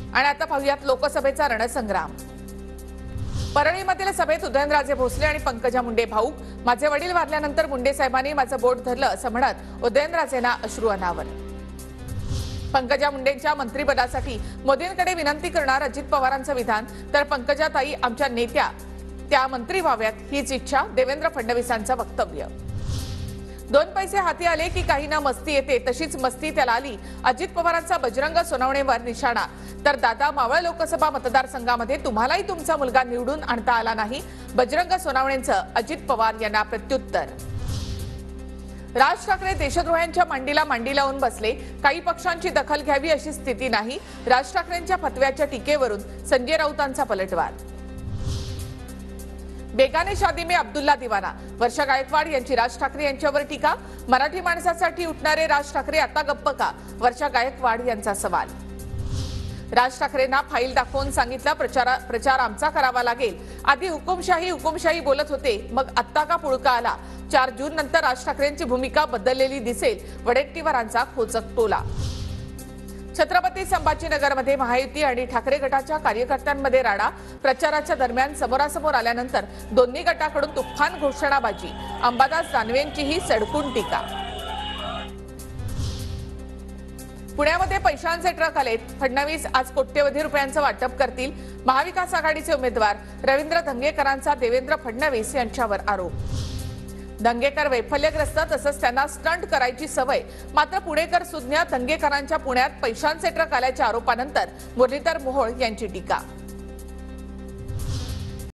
आणि आता पाहूयात लोकसभेचा रणसंग्राम। परळीमधील सभेत उदयनराजे भोसले आणि पंकजा मुंडे भाऊक। माझे वडील वारल्यानंतर मुंडे साहेबांनी माझं बोट धरलं असं म्हणत उदयनराजेंना अश्रू अनावर। पंकजा मुंडेंच्या मंत्रिपदासाठी मोदींकडे विनंती करणार अजित पवारांचं विधान, तर पंकजाताई आमच्या नेत्या त्या मंत्री व्हाव्यात हीच इच्छा, देवेंद्र फडणवीसांचं वक्तव्य। दोन पैसे हाती आले की काही ना मस्ती येते, तशीच मस्ती त्याला आली अजित पवारांचा बजरंग सोनवणेवर निशाणा। तर दादा मावळ लोकसभा मतदारसंघामध्ये तुम्हालाही तुमचा मुलगा निवडून आणता आला नाही, बजरंग सोनवणेंचं अजित पवार यांना प्रत्युत्तर। राज ठाकरे देशद्रोह्यांच्या मांडीला मांडी लावून बसले, काही पक्षांची दखल घ्यावी अशी स्थिती नाही, राज ठाकरेंच्या फतव्याच्या टीकेवरून संजय राऊतांचा पलटवार। बेगाने शादी में अब्दुल्ला दीवाना, वर्षा गायकवाड यांची राज ठाकरे यांच्यावर टीका। मराठी माणसासाठी उठणारे राज ठाकरे आता गप्प का, वर्षा गायकवाड यांचा सवाल। राज ठाकरेंना फाईल दाखवून सांगितलं प्रचार आमचा करावा लागेल, आधी हुकुमशाही बोलत होते, मग आत्ता का पुळका आला। 4 जून नंतर राज ठाकरेंची भूमिका बदललेली दिसेल, वडेट्टीवारांचा खोचक टोला। छत्रपती संभाजीनगरमध्ये महायुती आणि ठाकरे गटाच्या कार्यकर्त्यांमध्ये राडा, प्रचाराच्या दरम्यान समोरासमोर आल्यानंतर दोन्ही गटाकडून तुफान घोषणाबाजी, अंबादास दानवेंचीही सडकून टीका। पुण्यामध्ये पैशांचे ट्रक आलेत, फडणवीस आज कोट्यवधी रुपयांचं वाटप करतील, महाविकास आघाडीचे उमेदवार रवींद्र धंगेकरांचा देवेंद्र फडणवीस यांच्यावर आरोप। दंगेकर वैफल्यग्रस्त, तसंच त्यांना स्टंट करायची सवय, मात्र पुणेकर सुज्ञ, दंगेकरांच्या पुण्यात पैशांचे ट्रक आल्याच्या आरोपानंतर मुरलीधर मोहोळ यांची टीका।